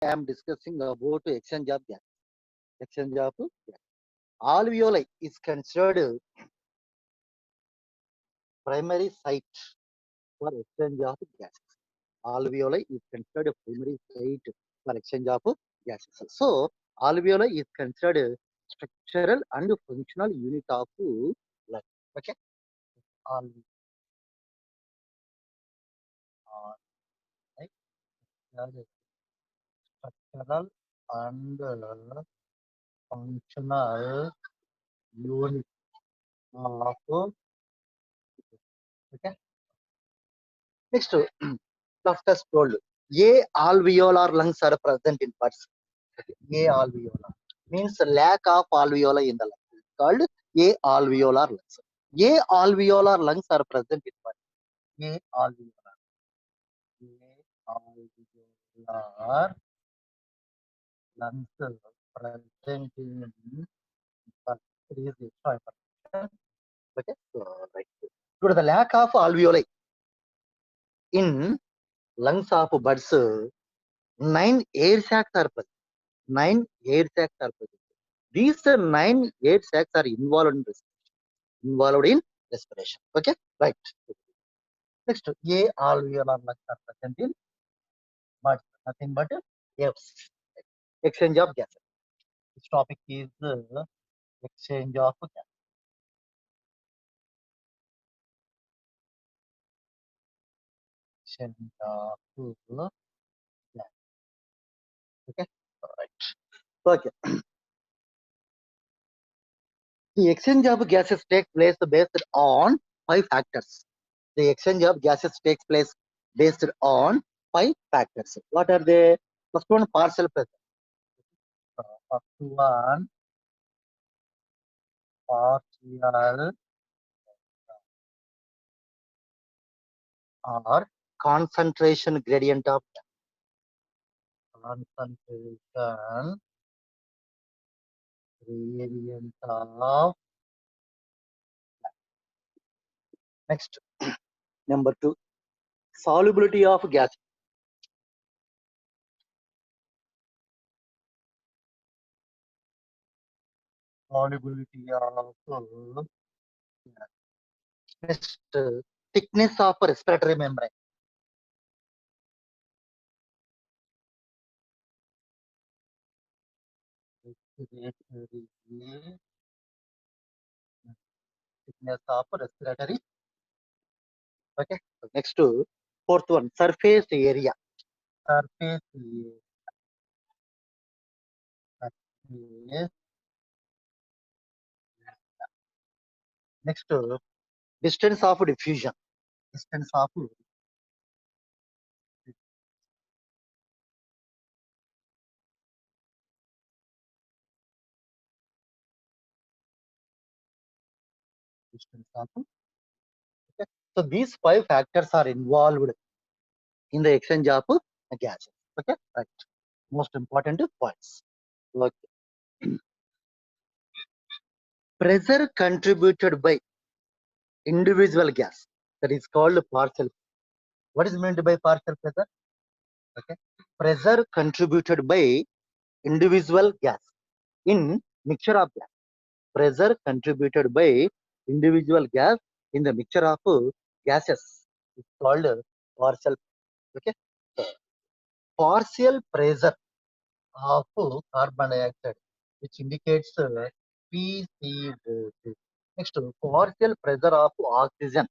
am discussing about exchange of gas. Exchange of gas. Alveoli is considered primary site for exchange of gases. Alveoli is considered a primary site for exchange of gases. So, alveoli is considered structural and functional unit of life. Okay. Alveoli are like structural and functional unit of okay. Next, doctors told A alveolar lungs are present in birds. A alveolar means lack of alveoli in the lungs. It's called A alveolar lungs. A alveolar lungs are present in birds. A alveolar. A alveolar lungs present in birds. It is extra important. Okay, so right. Due to the lack of alveoli in lungs of birds, 9 air sacs are present. 9 air sacs are present. These 9 air sacs are involved in respiration. Okay, right. Next, A alveolar lungs are present in birds. Nothing but F's. Exchange of gases. This topic is exchange of gas. Exchange of gas. Okay, right. Okay. The exchange of gases takes place based on 5 factors. The exchange of gases takes place based on 5 factors. What are they? First one, partial pressure. First one, partial or concentration gradient of concentration gradient of next number 2, solubility of gas. Solubility of gas. Next, thickness of respiratory membrane. Thickness of respiratory. Okay. Next, fourth one, surface area. Surface area. Surface. Next, distance of diffusion. Distance of distance of. Okay. So these 5 factors are involved in the exchange of gases. Okay, right. Most important points. Like pressure contributed by individual gas, that is called partial. What is meant by partial pressure? Okay, pressure contributed by individual gas in mixture of gas. Pressure contributed by individual gas in the mixture of gases is called partial. Okay, so partial pressure of carbon dioxide, which indicates PCO2. Next, partial pressure of oxygen,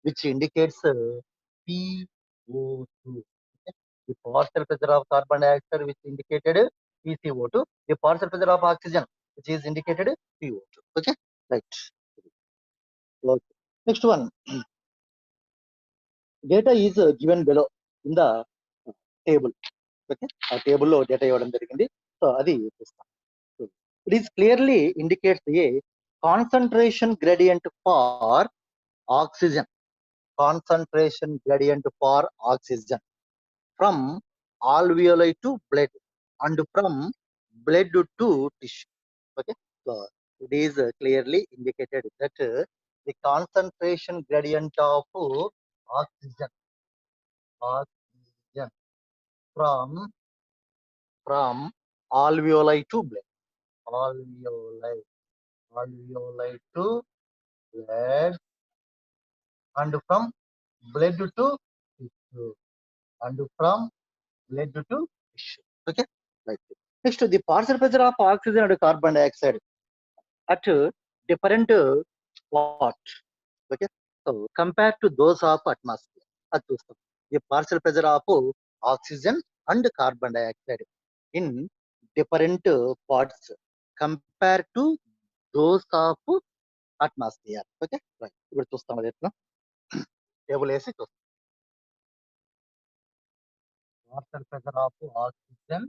which indicates PO2. Okay. The partial pressure of carbon dioxide, which indicated PCO2. The partial pressure of oxygen, which is indicated PO2. Okay, right. Okay. Next one, data is given below in the table. Okay, ఆ table లో data ఇవ్వడం జరిగింది. So అది చూస్తాం. It is clearly indicates a concentration gradient for oxygen. Concentration gradient for oxygen from alveoli to blood and from blood to tissue. Okay, so it is clearly indicated that the concentration gradient of oxygen from from alveoli to blood. Alveoli, alveoli to blood, and from blood to tissue, and from blood to tissue. Okay, right. Next, the partial pressure of oxygen and carbon dioxide at different spot. Okay, so compared to those of atmosphere, అది చూస్తాం. The partial pressure of oxygen and carbon dioxide in different parts compared to those of atmosphere. Okay, right. ఇప్పుడు చూస్తాం అది ఎట్లా table వేసి చూస్తాం. Partial pressure of oxygen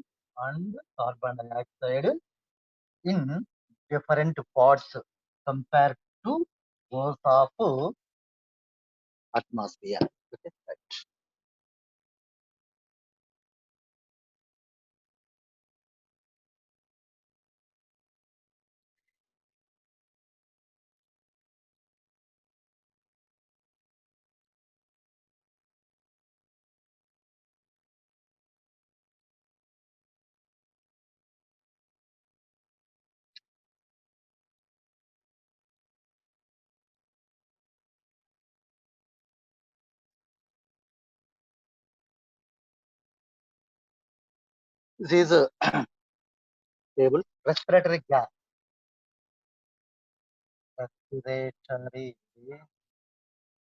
and carbon dioxide in different parts compared to those of atmosphere. Okay, right. This is a table. Respiratory gas. Respiratory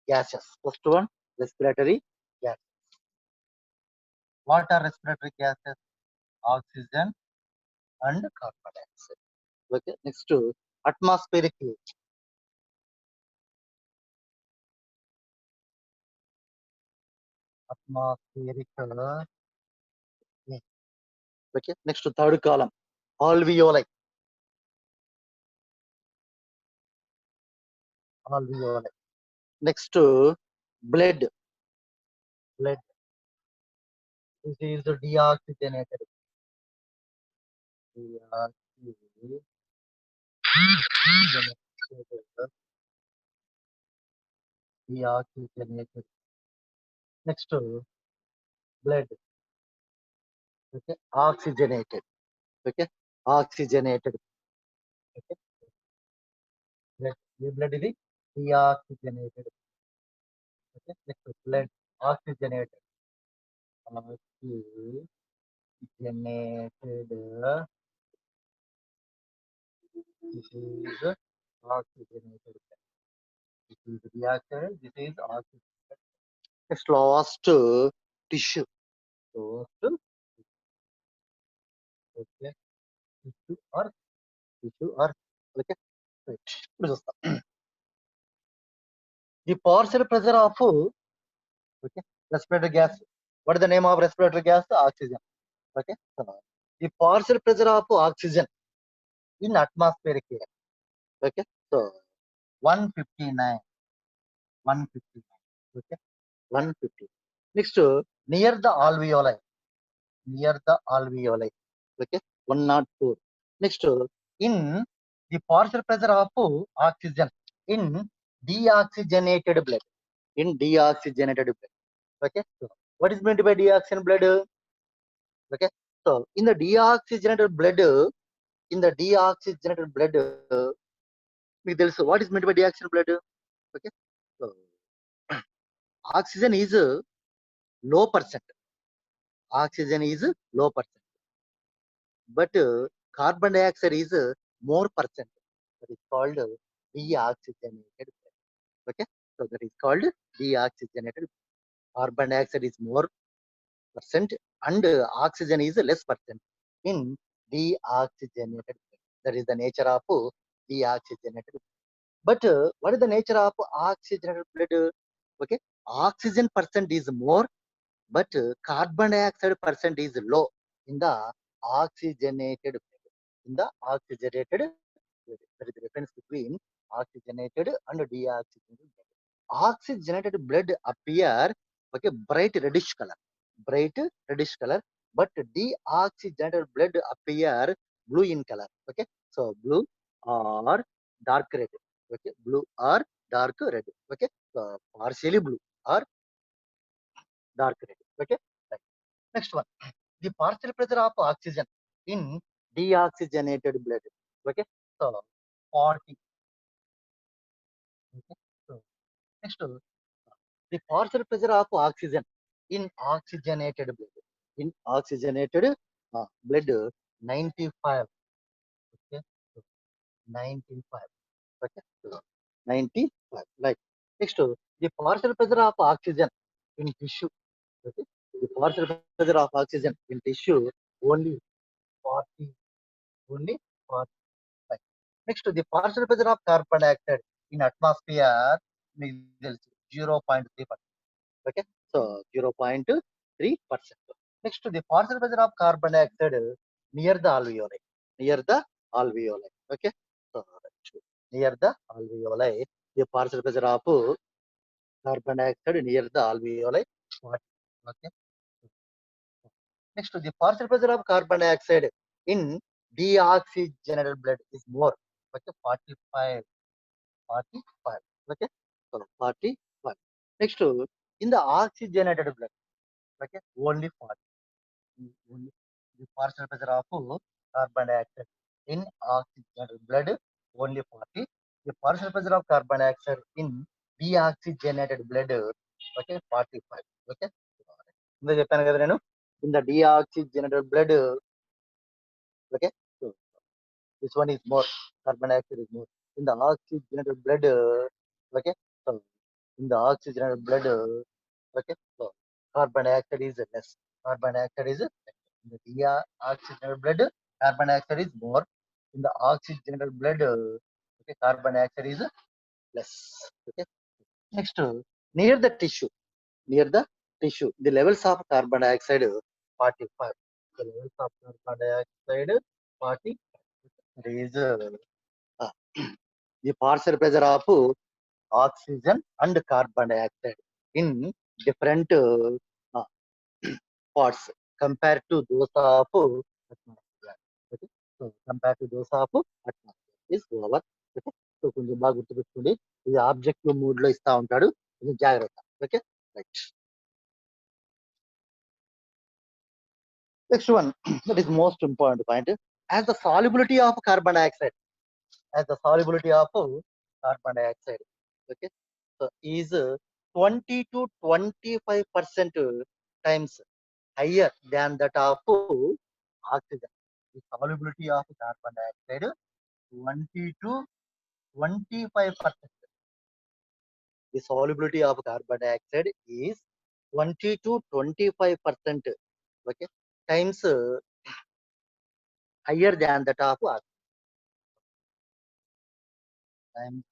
gases. First one, respiratory gas. What are respiratory gases? Oxygen and carbon dioxide. Okay. Next to atmospheric gas. Atmospheric gas. Okay. Next to third column, alveoli. Alveoli. Next to blood. Blood. This is deoxygenated. Deoxygenated. Deoxygenated. Next to blood. Okay. Oxygenated. Okay. Oxygenated. Okay. Blood. The blood is deoxygenated. Okay. Next to blood. Oxygenated. Oxygenated. This is oxygenated. This is reacted. This is oxygenated. Next, last tissue. Last, okay. Tissue or okay. Right. ఇప్పుడు చూస్తాం. The partial pressure of okay respiratory gas. What is the name of respiratory gas? Oxygen. Okay. So, the partial pressure of oxygen in atmospheric air. Okay. So 159. 159. Okay. 150. Next, near the alveoli. Near the alveoli. Okay. 104. Next, in the partial pressure of oxygen in deoxygenated blood. In deoxygenated blood. Okay. So, what is meant by deoxygenated blood? Okay. So, in the deoxygenated blood, మీకు తెలుసు what is meant by deoxygenated blood? Okay. So, oxygen is low percent. Oxygen is low percent. But carbon dioxide is more percent. That is called deoxygenated blood. Okay. So, that is called deoxygenated. Carbon dioxide is more percent and oxygen is less percent in deoxygenated blood. That is the nature of deoxygenated. But what is the nature of oxygenated blood? Okay, oxygen percent is more, but carbon dioxide percent is low in the oxygenated blood. In the oxygenated blood. There is the difference between oxygenated and deoxygenated blood. Oxygenated blood appear okay bright reddish color, bright reddish color, but deoxygenated blood appear blue in color. Okay, so blue or dark red. Okay, blue or dark red. Okay, so partially blue or dark red. Okay, right. Next one. the partial pressure of oxygen in deoxygenated blood. Okay, so 40. Okay, so next, the partial pressure of oxygen in oxygenated blood. In oxygenated blood, 95. Okay, so 95. Okay, so 95. Like next, the partial pressure of oxygen in tissue. Okay, the partial pressure of oxygen in tissue only 40. Only 45. Next, the partial pressure of carbon dioxide in atmosphere is 0.3%. Okay, so 0.3%. Next, the partial pressure of carbon dioxide near the alveoli. Near the alveoli. Okay, so near the alveoli, the partial pressure of carbon dioxide near the alveoli. What? Okay. Next, the partial pressure of carbon dioxide in deoxygenated blood is more. Okay, 45. 45. Okay, so 45. Next, in the oxygenated blood, okay, only 40. Only the partial pressure of carbon dioxide in oxygenated blood only 40. The partial pressure of carbon dioxide in deoxygenated blood, okay, 45. Okay, ఇందులో చెప్పాను కదా నేను in the deoxygenated blood, okay, so this one is more, carbon dioxide is more in the oxygenated blood, okay, so in the oxygenated blood, okay, so carbon dioxide is less. Carbon dioxide is less. In the deoxygenated blood, carbon dioxide is more. In the oxygenated blood, okay, carbon dioxide is less. Okay. Next, near the tissue, near the tissue, the levels of carbon dioxide 45. The levels of carbon dioxide 40. There is uh, the partial pressure of oxygen and carbon dioxide in different parts compared to those of atmosphere. Okay? So compared to those of atmosphere is over. Okay? So కొంచెం బాగా గుర్తుపెట్టుకోండి, ఇది objective mood లో ఇస్తా ఉంటాడు, కొంచెం జాగ్రత్త. Okay, right. Next one, that is most important point. As the solubility of carbon dioxide, as the solubility of carbon dioxide, okay, so is 20 to 25% times higher than that of oxygen. The solubility of carbon dioxide 20 to 25%. The solubility of carbon dioxide is 20 to 25%, okay, times higher than that of oxygen. Times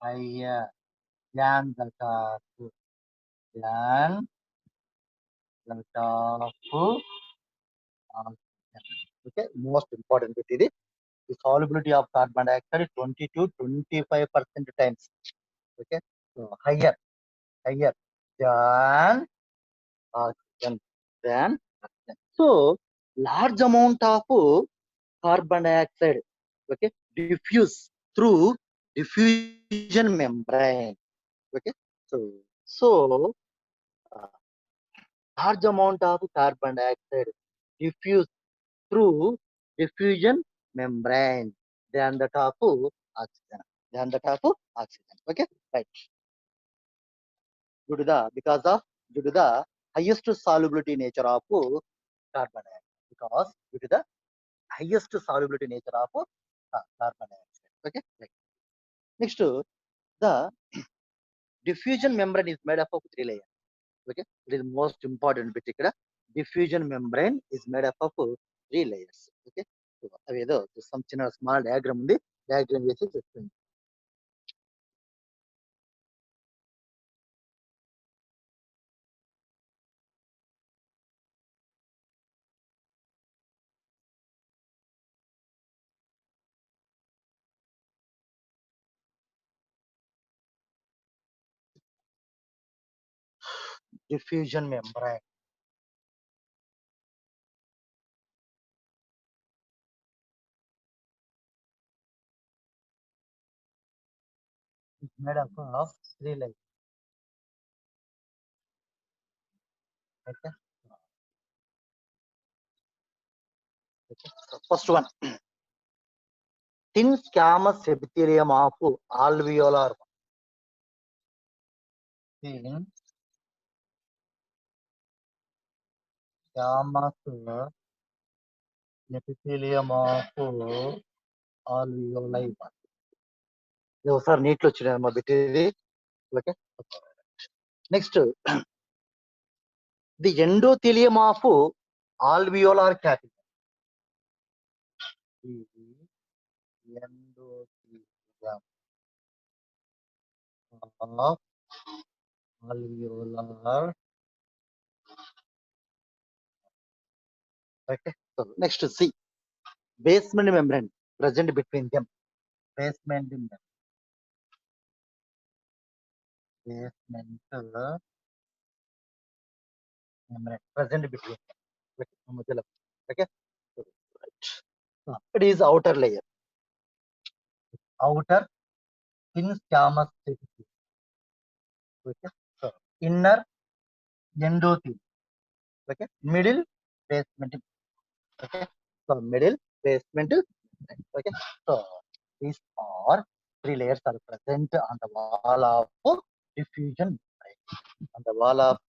higher than that of than that of oxygen. Okay, most important bit is the solubility of carbon dioxide is 20 to 25% times. Okay, so higher than oxygen, than oxygen. So large amount of carbon dioxide, okay, diffuse through diffusion membrane. Okay, so so uh, large amount of carbon dioxide diffuse through diffusion membrane than the top of oxygen. Than the top of oxygen. Okay, right. Due to the highest solubility nature of carbon dioxide. Because due to the highest solubility nature of carbon dioxide. Okay, right. Next, the diffusion membrane is made up of three layers. Okay, it is most important bit ikkada. Diffusion membrane is made up of three layers. Okay, so అవేదో some చిన్న small diagram ఉంది, diagram వేసి చెప్తాను. Diffusion membrane is made up of three layers. Okay, First one, thin squamous epithelium of alveolar. Thin squamous epithelium of alveoli. ఇది ఒకసారి నీటిలో వచ్చినాయమ్మా పెట్టేది. Okay, next the endothelium of alveolar capillary. Endothelium of alveolar. Okay, so next C, basement membrane present between them. Basement membrane present between them. Okay, so, right. It is outer layer, outer thin squamous epithelium. Okay, so inner endothelium. Okay, middle basement. Okay, so middle basement. Okay, so these are three layers are present on the wall of diffusion. On the wall of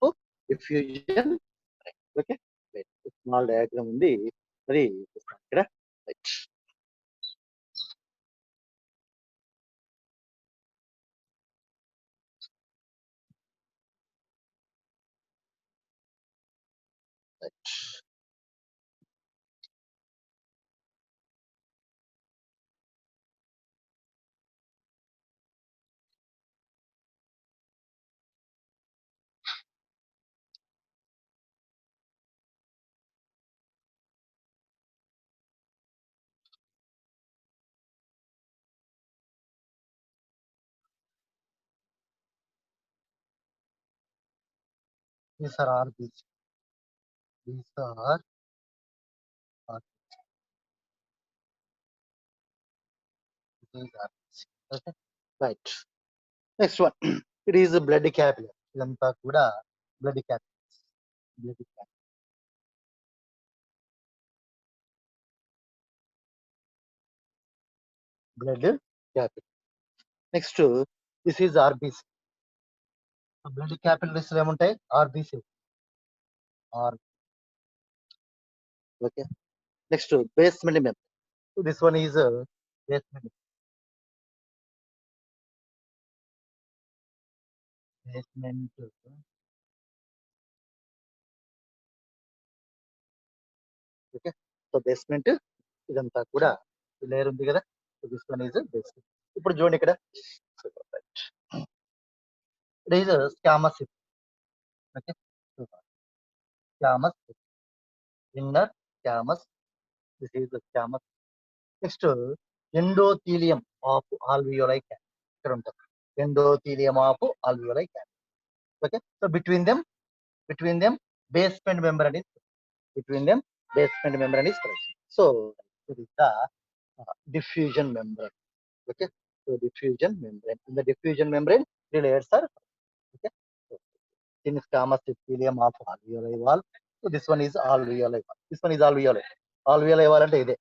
diffusion. Okay, wait, small diagram ఉంది, అది ఇక్కడ. Right. Right. These are RBC. These are these are RBC. Okay. Right. Next one. It is a blood capillary. ఇదంతా కూడా blood capillary. Blood capillary. Blood capillary. Next, this is RBC. Blood capillaries ఏముంటాయి? RBC. R. Okay. Next, basement membrane. So this one is basement. Basement. Okay. So basement ఇదంతా కూడా layer ఉంది కదా. So this one is basement. ఇప్పుడు చూడండి ఇక్కడ. It is a squamous. Okay. So, squamous. Inner squamous. This is the squamous. Next, endothelium of alveoli cavity. ఇక్కడ ఉంటుంది. Endothelium of alveoli cavity. Okay. So between them, basement membrane is present. So it is the diffusion membrane. Okay, so diffusion membrane. In the diffusion membrane, three layers are. Okay, so thin squamous epithelium of alveoli wall. So this one is alveoli wall. This one is alveoli. Alveoli wall అంటే ఇదే.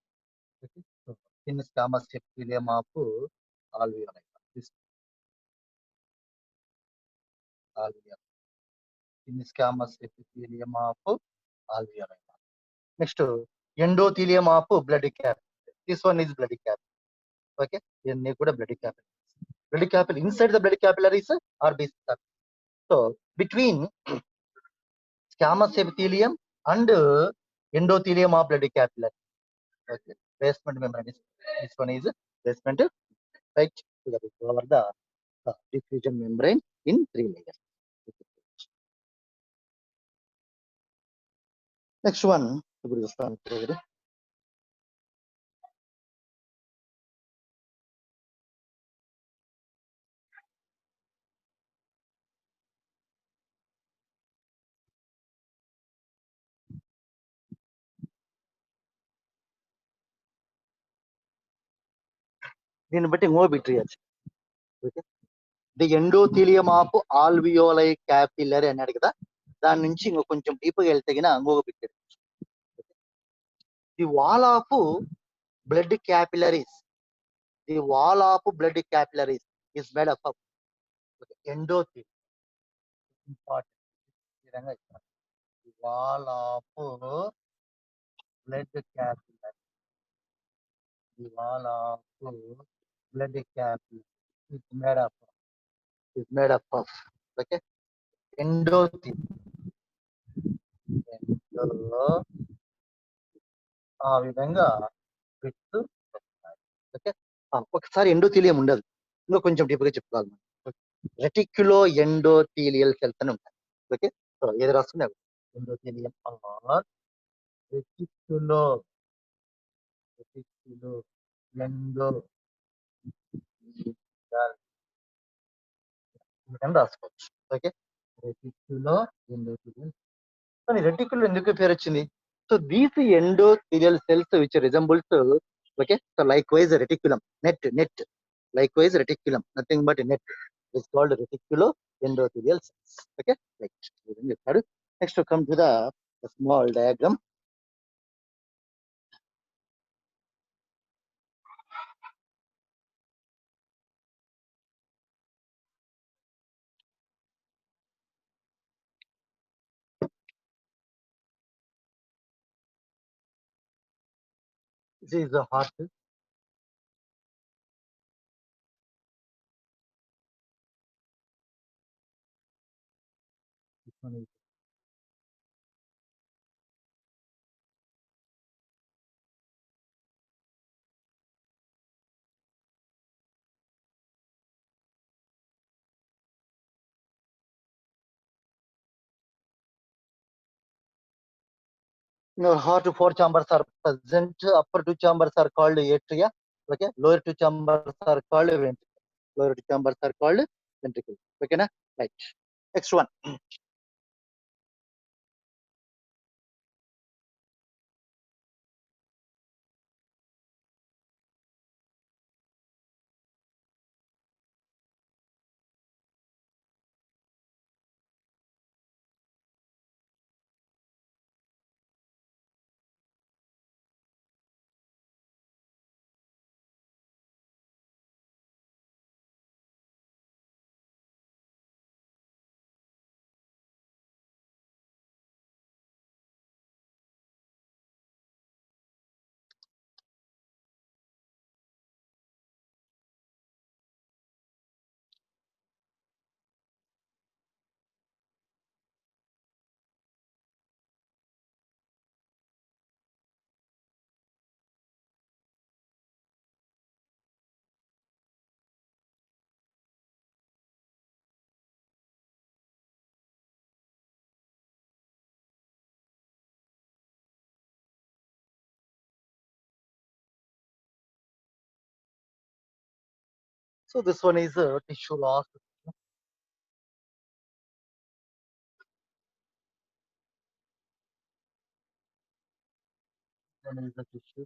Okay, so thin squamous epithelium of alveoli wall. This alveoli. Thin squamous epithelium of alveoli wall. Next, endothelium of blood capillary. This one is blood capillary. Okay, ఇవన్నీ కూడా blood capillary. Blood capillary, inside the blood capillaries are RBC. So between squamous epithelium and endothelium of blood capillary. Okay, basement membrane. This one is basement. Right. So that is over the diffusion membrane in three layers. Next one. ఇప్పుడు చూస్తాను చూడండి. దీన్ని బట్టి ఇంకో bit చేయొచ్చు. Okay, the endothelium of alveoli capillary అన్నాడు కదా, దాని నుంచి ఇంకో కొంచెం డీప్గా వెళ్తే గిన ఇంకొక bit. The wall of blood capillaries. The wall of blood capillaries is made up of endothelium. Important. ఈ విధంగా ఇస్తారు. The wall of blood capillary. The wall of blood capillary is made up of. Is made up of. Okay. Endothelium. Endo ఆ విధంగా with okay. ఒకసారి endothelium ఉండదు. ఇంకా కొంచెం డీప్గా చెప్పుకోవాలి మనం. రెటిక్యులో ఎండోథీలియల్ సెల్స్ అని ఉంటాయి. ఓకే. సో ఏది రాసుకున్నావు? ఎండోథీలియం ఆర్ రెటిక్యులో ఎండో రాసుకోవచ్చు. ఓకే. రెటిక్యులో ఎండోథీలియం. కానీ రెటిక్యులో ఎందుకు పేరు వచ్చింది? So these endothelial cells which resembles okay. So like wise reticulum net likewise reticulum nothing but net is called reticuloendothelial cells. Okay, right. Next to come to the small diagram. This is the heart. This one is heart. Four chambers are present. Upper two chambers are called atria. Okay, lower two chambers are called ventricle. Lower two chambers are called ventricle. Okay, na? Right. Next one. So this one is tissue loss. One is the tissue.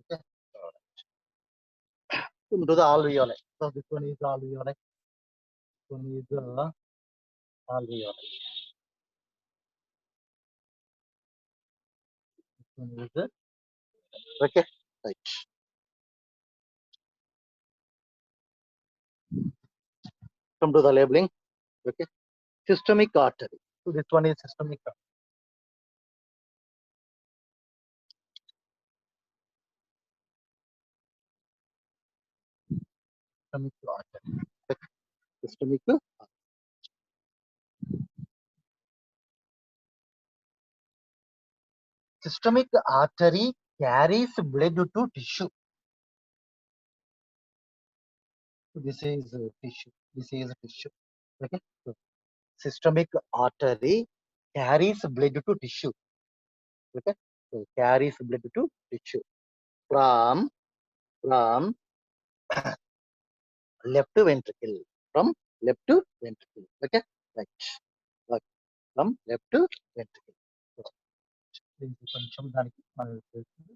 Okay. Come to the alveoli. So this one is alveoli. This one is alveoli. This one is okay. Right. Come to the labeling. Okay. Systemic artery. So this one is systemic artery. Systemic artery. Okay. Systemic. Systemic artery carries blood to tissue. So this is tissue. This is tissue. Okay. So systemic artery carries blood to tissue. Okay. So carries blood to tissue from left ventricle. From left ventricle. Okay. Right. Okay. From left ventricle. So, దీనికి కొంచెం దానికి మనకి తెలుస్తుంది.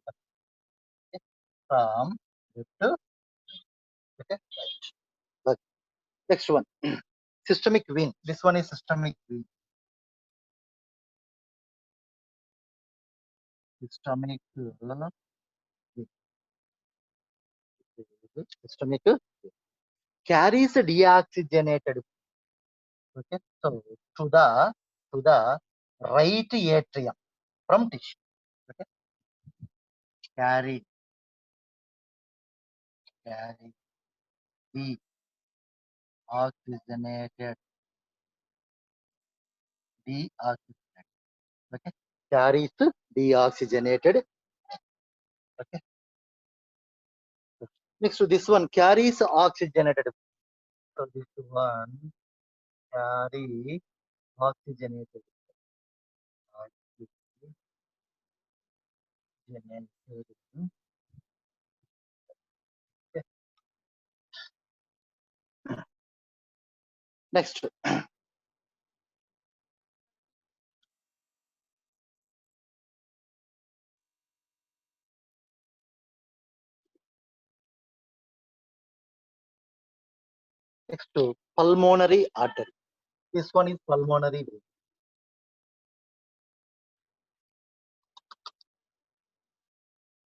Okay. From left. Okay. Right. Okay. Next one. Systemic vein. This one is systemic vein. systemic systemic carries deoxygenated. Okay, so to the right atrium from tissue. Okay, carry deoxygenated deoxygenated. Okay, carries deoxygenated. Okay, next to this one carries oxygenated. So this one carry oxygenated. Oxygenated. Okay. Next, next to pulmonary artery. This one is pulmonary vein.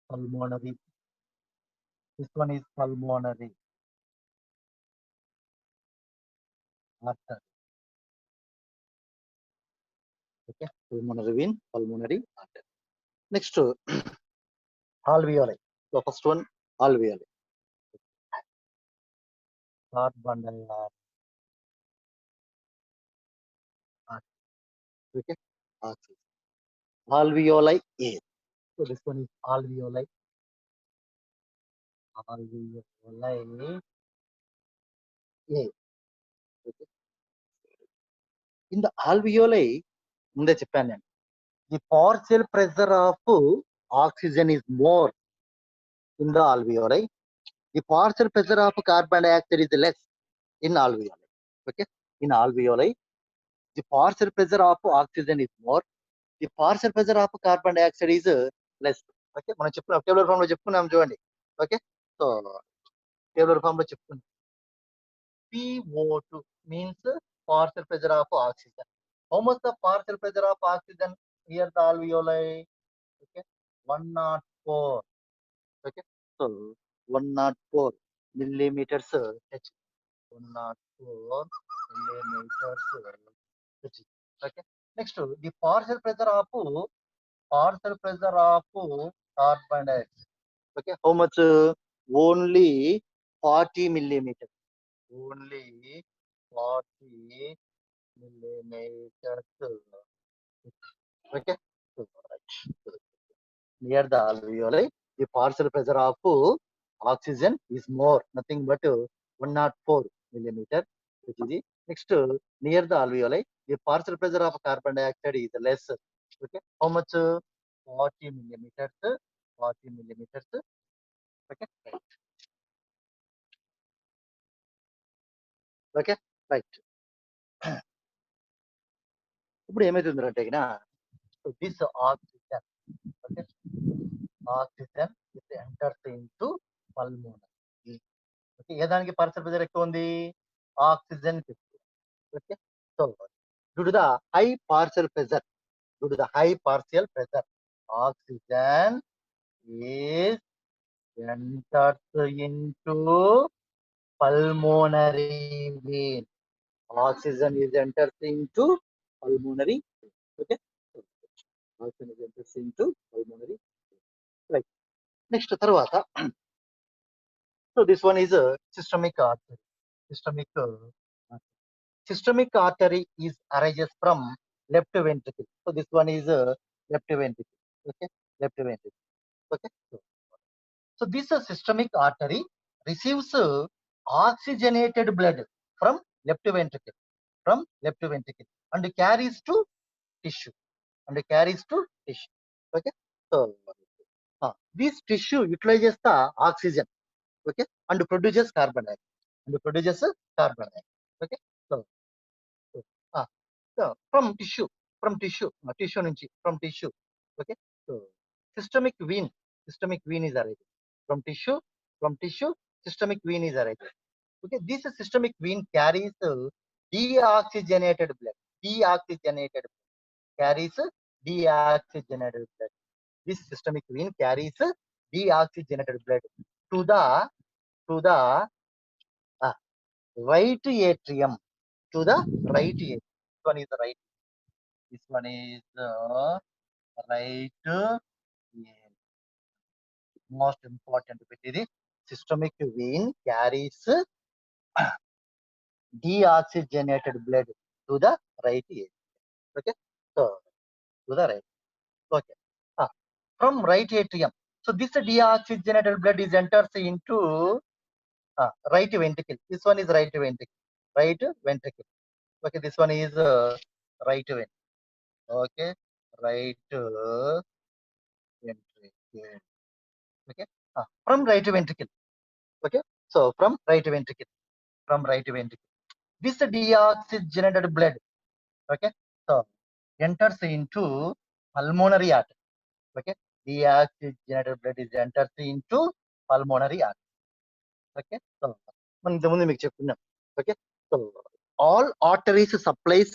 Pulmonary. This one is pulmonary artery. Okay, pulmonary vein, pulmonary artery. Next to alveoli. The first one, alveoli. Carbon dioxide. Okay, oxygen. Alveoli A. So this one is alveoli. Alveoli A. Okay. In the alveoli, ముందే చెప్పాను నేను. The partial pressure of oxygen is more in the alveoli. The partial pressure of carbon dioxide is less in alveoli. Okay, in alveoli, the partial pressure of oxygen is more. The partial pressure of carbon dioxide is less. Okay, మనం చెప్పుకున్నాం tabular form లో చెప్పుకున్నాం చూడండి. Okay, so tabular form లో చెప్పుకున్నాం. PO2 means partial pressure of oxygen. How much the partial pressure of oxygen near the alveoli? Okay, 104. Okay, so 104 millimeters H. 104 millimeters H. Okay, next the partial pressure of carbon dioxide. Okay, how much? Only 40 millimeters. Only 40 millimeters. Okay, so, right. Near the alveoli, the partial pressure of oxygen is more, nothing but 104 millimeter, which is the next near the alveoli, the partial pressure of carbon dioxide is less. Okay, how much? 40 millimeters. 40 millimeters. Okay, right. Okay, right. ఇప్పుడు ఏమైతుందంటే this oxygen, okay, oxygen it enters into pulmonary. Okay, ఏ దానికి partial pressure ఎక్కువ ఉంది? Oxygen. Okay, so due to the high partial pressure, oxygen is enters into pulmonary vein. Oxygen is enters into pulmonary. Okay, oxygen is enters into pulmonary. Right. Next తర్వాత, so this one is a systemic artery. Systemic artery is arises from left ventricle. So this one is a left ventricle. Okay, left ventricle. Okay, so this systemic artery receives oxygenated blood from left ventricle, and carries to tissue. Okay, so this tissue utilizes the oxygen. Okay, and produces carbon dioxide. Okay, so, so, so from tissue. Okay, so systemic vein is arising from tissue. Systemic vein is arising. Okay, this systemic vein carries deoxygenated blood. Carries deoxygenated blood. this systemic vein carries deoxygenated blood to the right atrium, to the right atrium. This one is the right. This one is the right atrium. Most important bit is the systemic vein carries deoxygenated blood to the right atrium. Okay, so to the right. Okay, from right atrium. So this deoxygenated blood is enters into right ventricle. This one is right ventricle. Right ventricle. Okay, this one is right ventricle. Okay, right ventricle. Okay, from right ventricle. Okay, so from right ventricle. From right ventricle. This deoxygenated blood. Okay, so enters into pulmonary artery. Okay, deoxygenated blood is enters into pulmonary artery. Okay, so మనం ఇంతకుముందు మీకు చెప్పుకున్నాం. Okay, so all arteries supplies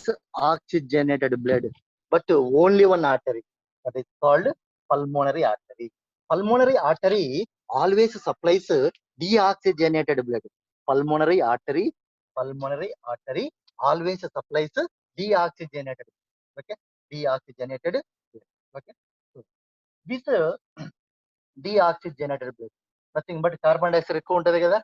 oxygenated blood, but only one artery, that is called pulmonary artery. Pulmonary artery always supplies deoxygenated blood. Pulmonary artery always supplies deoxygenated. Okay, deoxygenated blood. Okay, so this deoxygenated blood, nothing but carbon dioxide ఎక్కువ ఉంటది కదా.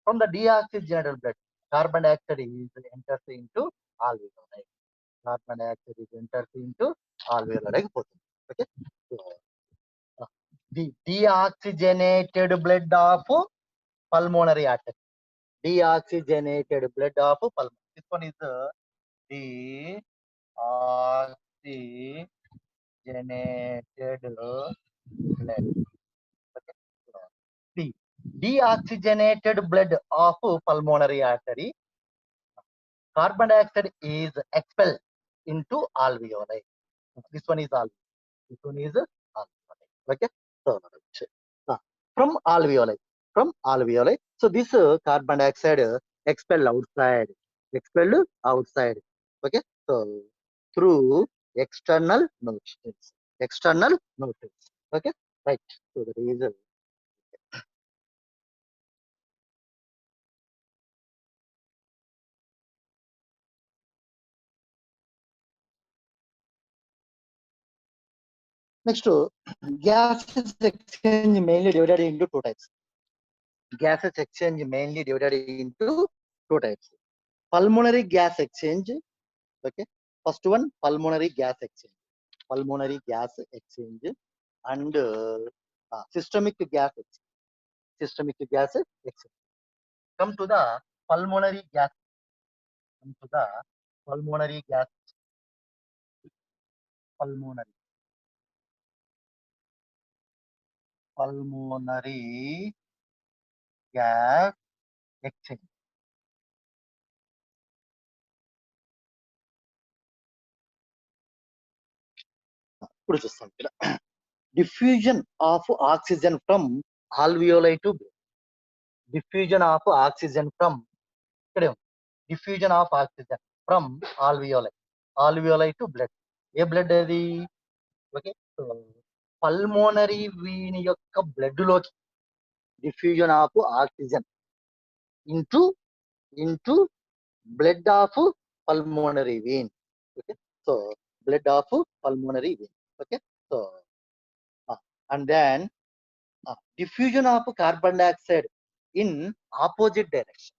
From the deoxygenated blood, carbon dioxide is enters into alveoli. Carbon dioxide is enters into alveoli. Okay, so the deoxygenated blood of pulmonary artery. Deoxygenated blood of pulmonary. This one is deoxygenated blood. Okay. The deoxygenated blood of pulmonary artery, carbon dioxide is expelled into alveoli. This one is alveoli. This one is alveoli. Okay. So from alveoli, So this carbon dioxide expelled outside. Okay. So through external nostrils. Okay. Right. So the reason. Next, gases exchange mainly divided into two types. Gases exchange mainly divided into two types. Pulmonary gas exchange. Okay. First one, pulmonary gas exchange. And systemic gas exchange. Come to the pulmonary gas. Pulmonary gas exchange. ఇప్పుడు చూస్తాం ఇక్కడ diffusion of oxygen from alveoli to blood. Diffusion of oxygen from diffusion of oxygen from alveoli to blood. ఏ blood అది? Okay, pulmonary వీని యొక్క blood లోకి diffusion of oxygen into blood of pulmonary vein. Okay, so blood of pulmonary vein. Okay, so and then diffusion of carbon dioxide in opposite direction.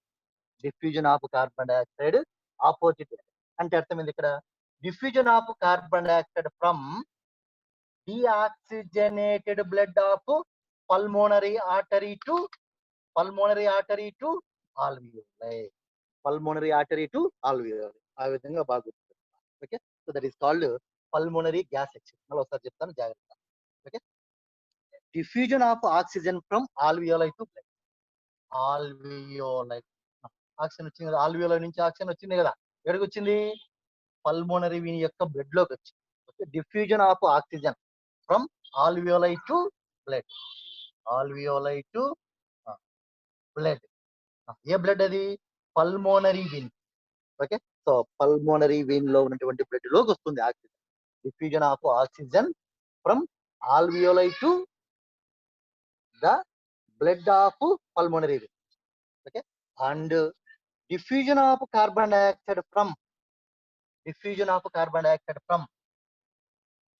Diffusion of carbon dioxide opposite direction. అంటే అర్థమైంది ఇక్కడ diffusion of carbon dioxide from deoxygenated blood of pulmonary artery to alveoli. Pulmonary artery to alveoli. ఆ విధంగా బాగా. Okay, so that is called pulmonary gas exchange. మళ్ళీ ఒకసారి చెప్తాను జాగ్రత్త. Okay, diffusion of oxygen from alveoli to blood. alveoli oxygen వచ్చింది కదా, alveoli నుంచి ఆక్సిజన్ వచ్చింది కదా, ఎక్కడికి వచ్చింది? పల్మోనరీ వీని యొక్క బ్లడ్ లోకి వచ్చింది. Okay, diffusion of oxygen from alveoli to blood. ఏ బ్లడ్ అది? Pulmonary vein. Okay, so pulmonary vein లో ఉన్నటువంటి బ్లడ్ లోకి వస్తుంది ఆక్సిజన్. diffusion of oxygen from alveoli to the blood of pulmonary vein. Okay, and diffusion of carbon dioxide from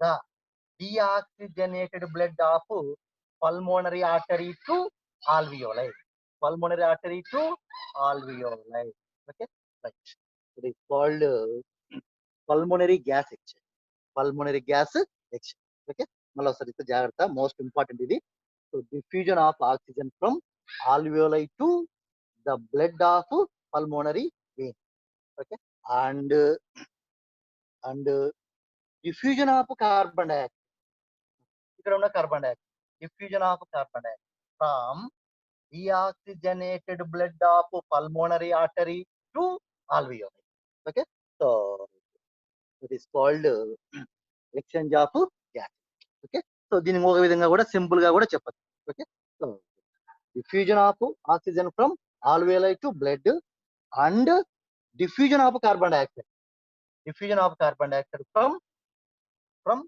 the deoxygenated blood of pulmonary artery to alveoli. Pulmonary artery to alveoli. Okay, right. It is called pulmonary gas exchange. Pulmonary gas exchange. Okay, malosari jagrata. Most important is so diffusion of oxygen from alveoli to the blood of pulmonary vein. Okay, and diffusion of carbon dioxide. ఇక్కడ ఉన్న carbon dioxide. Diffusion of carbon dioxide from deoxygenated blood of pulmonary artery to alveoli. Okay, so it is called exchange of gas. Okay, so దీన్ని ఒక విధంగా కూడా simple గా కూడా చెప్పచ్చు. Okay, so diffusion of oxygen from alveoli to blood and diffusion of carbon dioxide. Diffusion of carbon dioxide from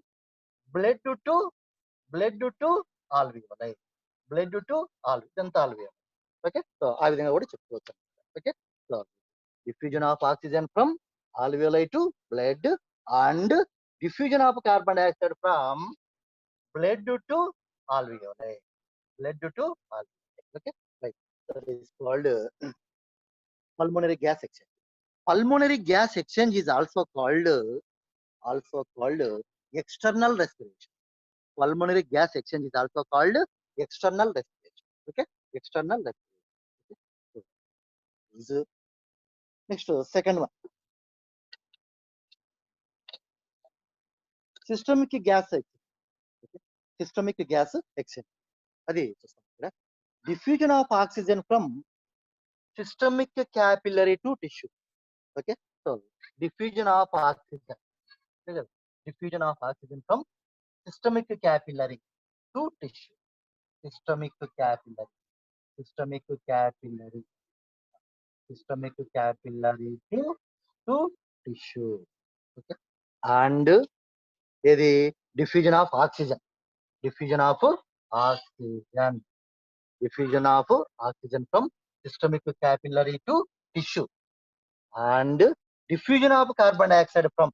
blood to alveoli. Blood to alveoli. ఇదంతా alveoli. Okay, so ఆ విధంగా కూడా చెప్పుకోవచ్చు. Okay, so diffusion of oxygen from alveoli to blood and diffusion of carbon dioxide from blood to alveoli. Blood to alveoli. Okay, right. That is called pulmonary gas exchange. Pulmonary gas exchange is also called external respiration. Pulmonary gas exchange is also called external respiration. Okay, external respiration. Okay. So, is next second one, systemic gas exchange. Okay. Systemic gas exchange. Adi chustam ikkada. Diffusion of oxygen from systemic capillary to tissue. Okay, so diffusion of oxygen. Okay. Diffusion of oxygen from systemic capillary to tissue. Systemic capillary. Systemic capillary. Systemic capillary to tissue. Okay, and the diffusion of oxygen. Diffusion of oxygen. Diffusion of oxygen from systemic capillary to tissue, and diffusion of carbon dioxide from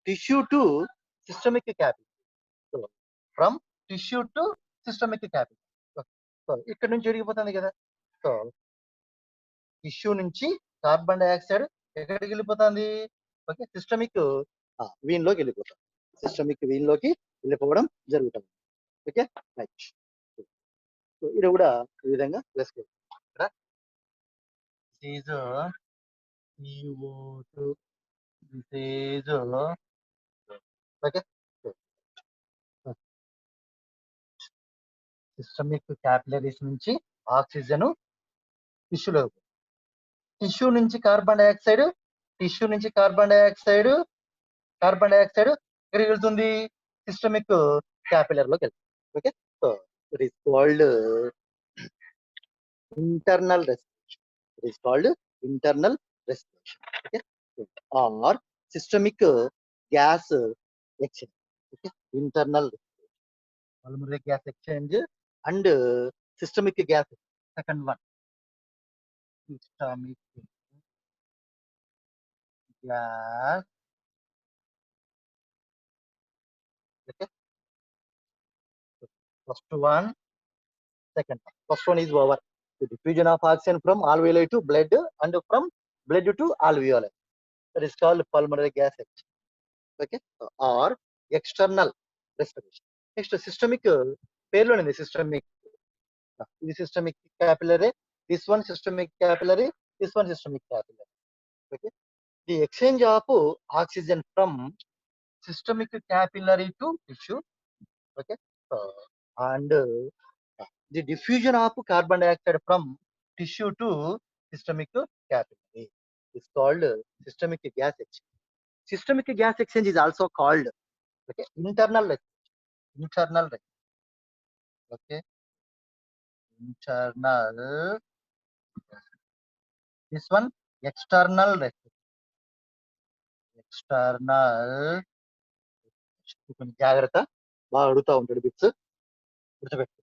tissue to systemic capillary. So from tissue to systemic capillary. So ఇక్కడ నుంచి జరిగిపోతుంది కదా. So tissue నుంచి carbon dioxide ఎక్కడికి వెళ్ళిపోతుంది? Okay, systemic Wien లోకి వెళ్ళిపోతుంది. Systemic Wien లోకి వెళ్ళిపోవడం జరుగుతుంది. Okay, right. సో ఇది కూడా ఈ విధంగా వేసుకోవచ్చు. ఇక్కడ is CO2, this is okay, systemic capillaries నుంచి ఆక్సిజన్ టిష్యూలో, టిష్యూ నుంచి కార్బన్ డైఆక్సైడ్ ఎక్కడికి వెళ్తుంది? సిస్టమిక్ క్యాపిలర్ లోకి వెళ్తుంది. Okay, so it is called internal respiration. It is called internal respiration. Okay, or systemic gas exchange. Okay, internal pulmonary gas exchange and systemic gas. Second one, systemic gas. Okay, first one, second one. First one is over. The diffusion of oxygen from alveoli to blood and from blood to alveoli. That is called pulmonary gas exchange. Okay, or external respiration. Next, systemic payload in the systemic. This systemic capillary. This one systemic capillary. This one systemic capillary. Okay, the exchange of oxygen from systemic capillary to tissue. Okay, and the diffusion of carbon dioxide from tissue to systemic capillary is called systemic gas exchange. Systemic gas exchange is also called, okay, internal internal. Okay, internal. This one external. external కొంచెం జాగ్రత్త బాగా అడుగుతా ఉంటాడు bits గుర్తుపెట్టు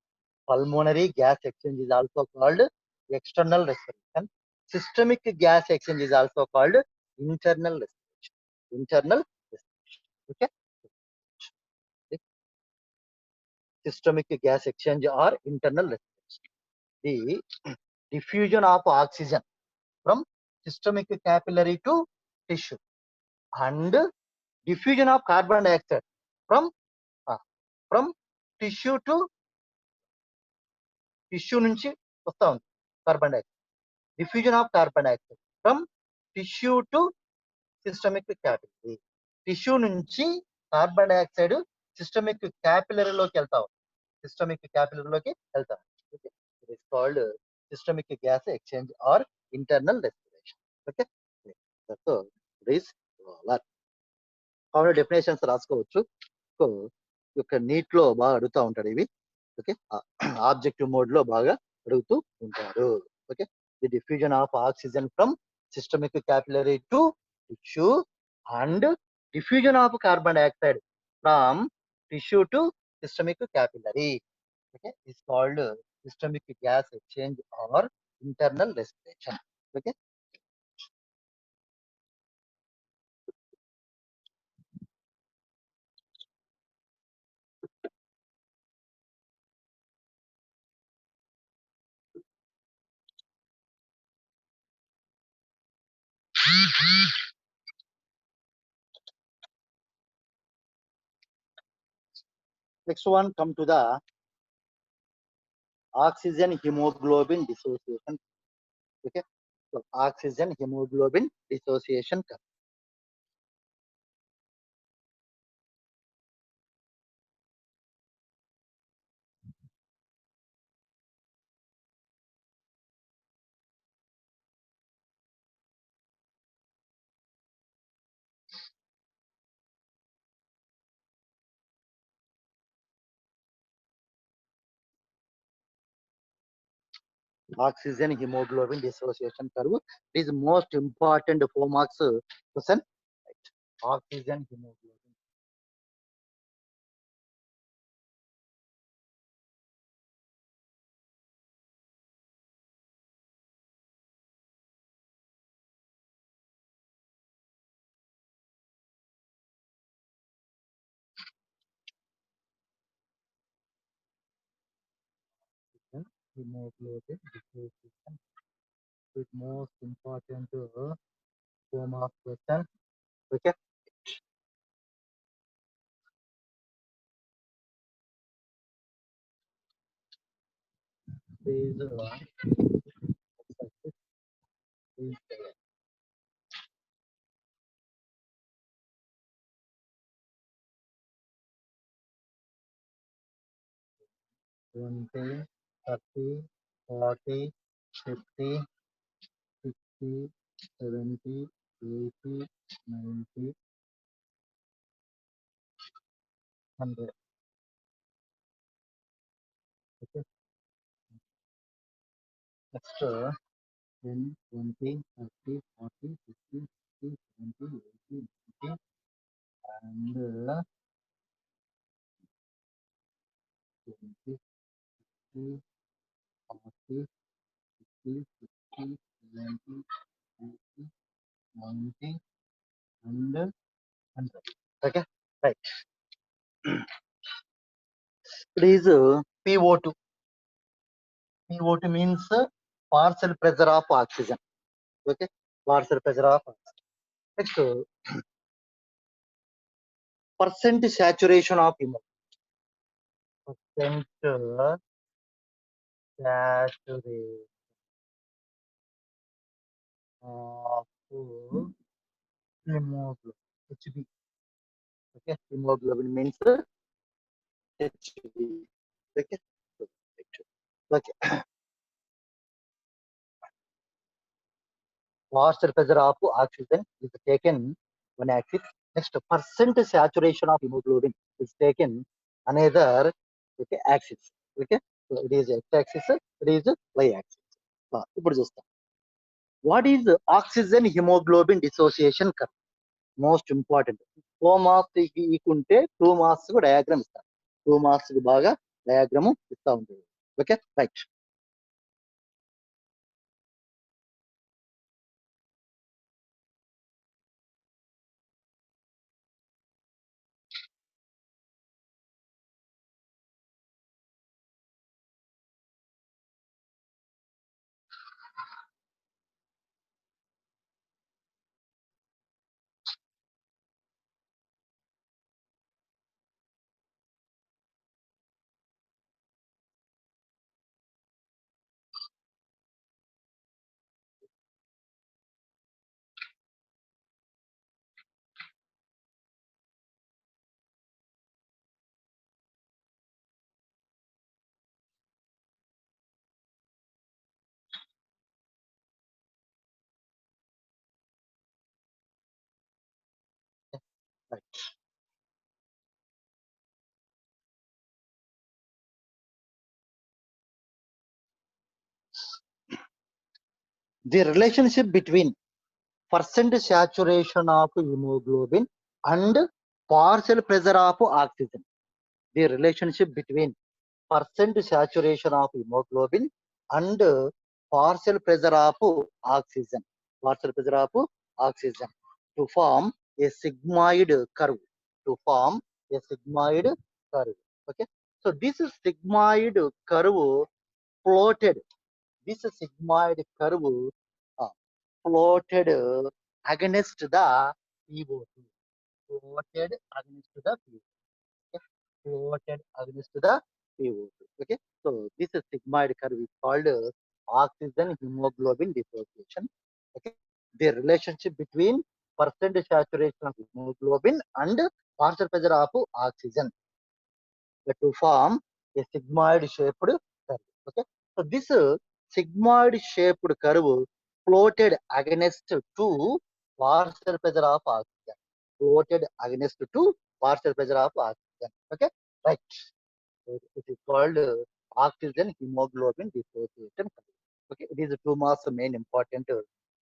pulmonary gas exchange is also called external respiration systemic gas exchange is also called internal respiration okay systemic gas exchange or internal respiration the diffusion of oxygen from systemic capillary to tissue and diffusion of carbon dioxide from uh, from tissue to tissue నుంచి వస్తా ఉంది carbon dioxide diffusion of carbon dioxide from tissue to systemic capillary tissue నుంచి carbon dioxide systemic క్యాపిలరీలోకి వెళ్తా ఉంది systemic క్యాపిలరీలోకి వెళ్తా okay it is called systemic gas exchange are internal respiration okay so it is common definitions రాసుకోవచ్చు so యొక్క neat లో బాగా అడుగుతూ ఉంటాడు ఇవి ఓకే ఆబ్జెక్టివ్ మోడ్ లో బాగా అడుగుతూ ఉంటాడు okay the diffusion of oxygen from systemic capillary to tissue and diffusion of carbon dioxide from tissue to systemic capillary okay is called systemic gas exchange or internal respiration okay next one come to the oxygen hemoglobin dissociation okay so oxygen hemoglobin dissociation curve oxygen hemoglobin dissociation curve is most important 4 marks question right oxygen hemoglobin hemoglobin dissociation is most important form of question okay is 20, 30, 40, 50, 60, 70, 80, 90, 100. Okay. Next, 10, 20, 30, 40, 50, 60, 70, 80, 90, and 20, 30, 40, 50, 60, 70, 80, 90, and 100. Okay. Right. It is PO2. PO2 means partial pressure of oxygen. Okay, partial pressure of oxygen. Next, percent saturation of hemoglobin. Percent saturation of hemoglobin. HB. Okay, hemoglobin means HB. Okay. Okay. Partial pressure of oxygen is taken one axis. Next, percent saturation of hemoglobin is taken another okay, axis. Okay, so it is x-axis, it is y-axis. ఇప్పుడు చూస్తాం. What is oxygen hemoglobin dissociation curve? Most important. 4 marks ఇకుంటే 2 marks కు diagram ఇస్తారు. 2 marks కి బాగా diagram ఇస్తా ఉంటుంది. Okay right. Right. The relationship between percent saturation of hemoglobin and partial pressure of oxygen. The relationship between percent saturation of hemoglobin and partial pressure of oxygen. Partial pressure of oxygen to form a sigmoid curve. To form a sigmoid curve. Okay. So this sigmoid curve floated. This sigmoid curve uh, floated against the PO2. Floated against the PO2. Okay? Floated against the PO2. Okay. So this is sigmoid curve is called oxygen hemoglobin dissociation. Okay. The relationship between percent saturation of hemoglobin and partial pressure of oxygen to form a sigmoid shaped curve. Okay. So this sigmoid shaped curve floated against two partial pressure of oxygen. Floated against two partial pressure of oxygen. Okay. Right. So it is called oxygen hemoglobin dissociation curve. Okay. It is 2 marks main important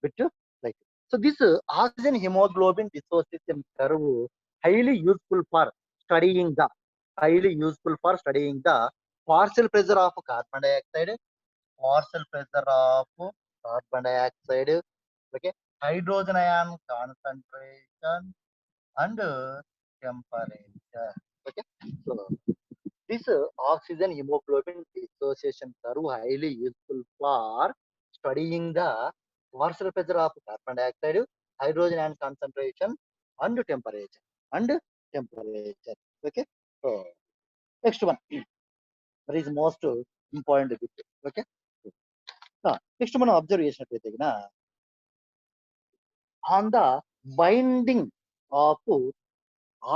bit. Right. So this oxygen hemoglobin dissociation curve highly useful for studying the partial pressure of carbon dioxide, partial pressure of carbon dioxide, okay, hydrogen ion concentration and temperature. Okay, so this oxygen hemoglobin dissociation curve highly useful for studying the partial pressure of carbon dioxide, hydrogen ion concentration and temperature. And temperature. Okay, so next one. That is most important bit. Okay. Next మనం observe చేసినట్లయితే on the binding of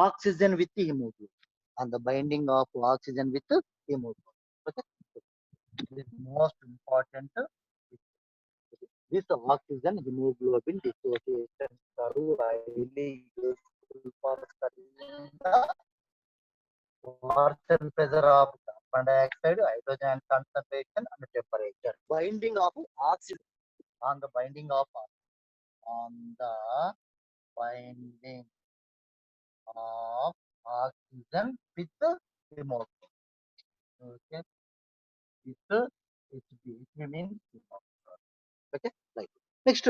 oxygen with hemoglobin. On the binding of oxygen with hemoglobin. Okay. This is most important. This oxygen hemoglobin dissociation curve highly useful for studying the partial pressure of carbon dioxide, hydrogen concentration, and temperature. Binding of oxygen on the binding of binding of oxygen with hemoglobin. Okay, with it means hemoglobin. Okay, like next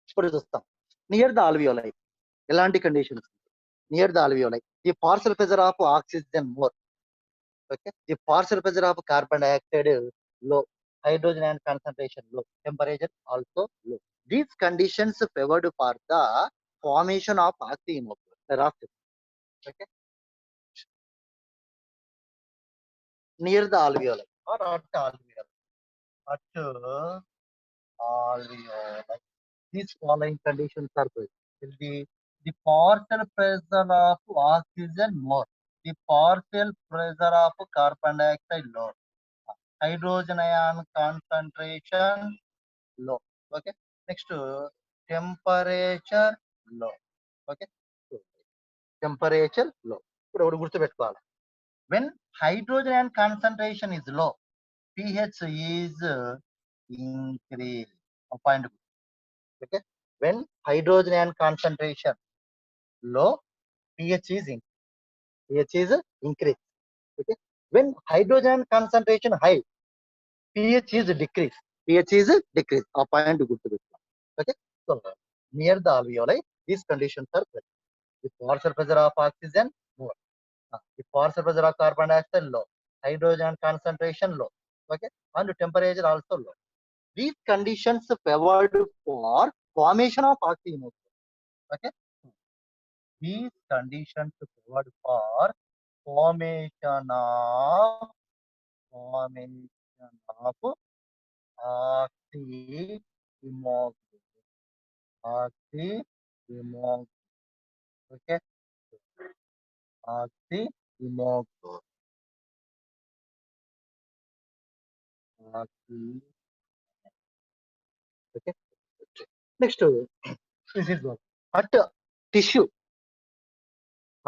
ఇప్పుడు చూస్తాం near the alveoli. ఎలాంటి conditions near the alveoli the partial pressure of oxygen more. Okay, the partial pressure of carbon dioxide low, hydrogen ion concentration low, temperature also low. These conditions favored for the formation of oxyhemoglobin. Okay, near the alveoli or at the alveoli. At alveoli, these following conditions are good. Will be the partial pressure of oxygen more, the partial pressure of carbon dioxide low, hydrogen ion concentration low. Okay. Next, temperature low. Okay. So, temperature low. ఇప్పుడు ఒకటి గుర్తుపెట్టుకోవాలి. When hydrogen ion concentration is low, pH is increased. A point. Okay. When hydrogen ion concentration low, pH is increased. Okay. When hydrogen concentration high, pH is decreased. pH is decreased. A point good to be. Okay. So near the alveoli, these conditions are present. The partial pressure of oxygen more. The partial pressure of carbon dioxide low. Hydrogen concentration low. Okay. And temperature also low. These conditions favored for formation of oxygen. Okay. These conditions favored for formation of oxyhemoglobin. Oxyhemoglobin. Okay. Oxyhemoglobin. Oxy. Okay. Next, this is what at tissue.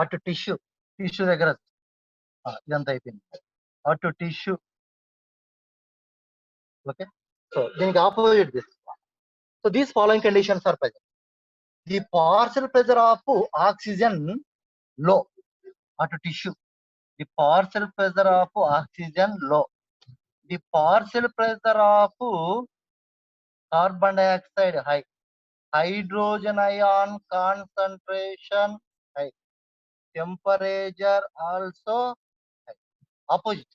At tissue దగ్గర ఇదంతా అయిపోయింది. At tissue. Okay. So దీనికి opposite this. So these following conditions are present. The partial pressure of oxygen low at tissue. The partial pressure of oxygen low. The partial pressure of carbon dioxide high. Hydrogen ion concentration high. Temperature also high. Opposite.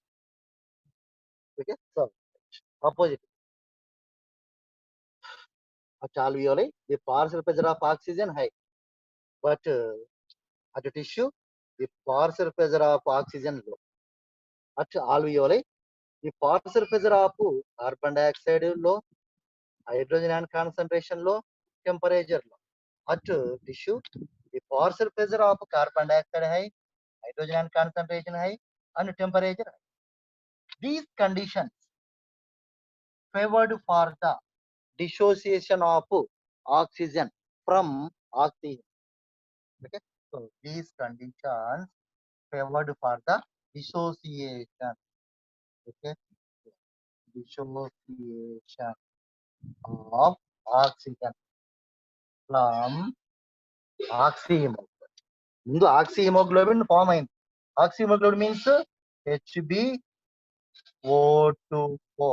Okay. So opposite. At alveoli, the partial pressure of oxygen high. But at tissue, the partial pressure of oxygen low. At alveoli, the partial pressure of carbon dioxide low, hydrogen ion concentration low, temperature low. At tissue, the partial pressure of carbon dioxide high, hydrogen ion concentration high, and temperature high. These conditions favored for the dissociation of oxygen from oxygen. Okay, so these conditions favored for the dissociation. Okay, dissociation of oxygen from oxyhemoglobin. ముందు oxyhemoglobin form అయింది. Oxyhemoglobin means HbO24.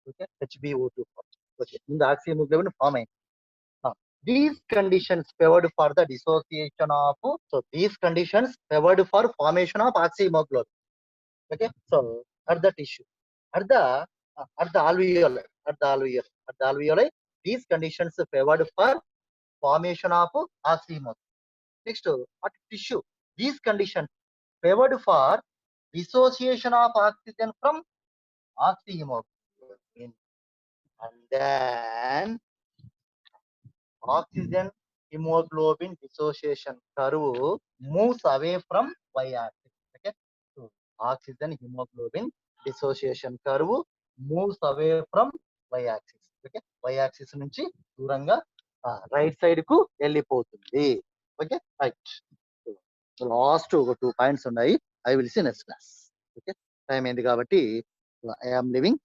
Okay, HbO24. Okay, ముందు oxyhemoglobin form అయింది. These conditions favored for the dissociation of, so these conditions favored for formation of oxyhemoglobin. Okay, so at the tissue, at the alveoli, these conditions favored for formation of oxyhemoglobin. Next, at tissue, these conditions favored for dissociation of oxygen from oxyhemoglobin. And then oxygen hemoglobin dissociation curve moves away from y-axis. Okay, so oxygen hemoglobin dissociation curve moves away from y-axis. Okay, y-axis నుంచి దూరంగా right side కు వెళ్ళిపోతుంది. Okay, right. Last ఒక 2 points ఉన్నాయి. I will see next class. Okay, time అయింది కాబట్టి I am living.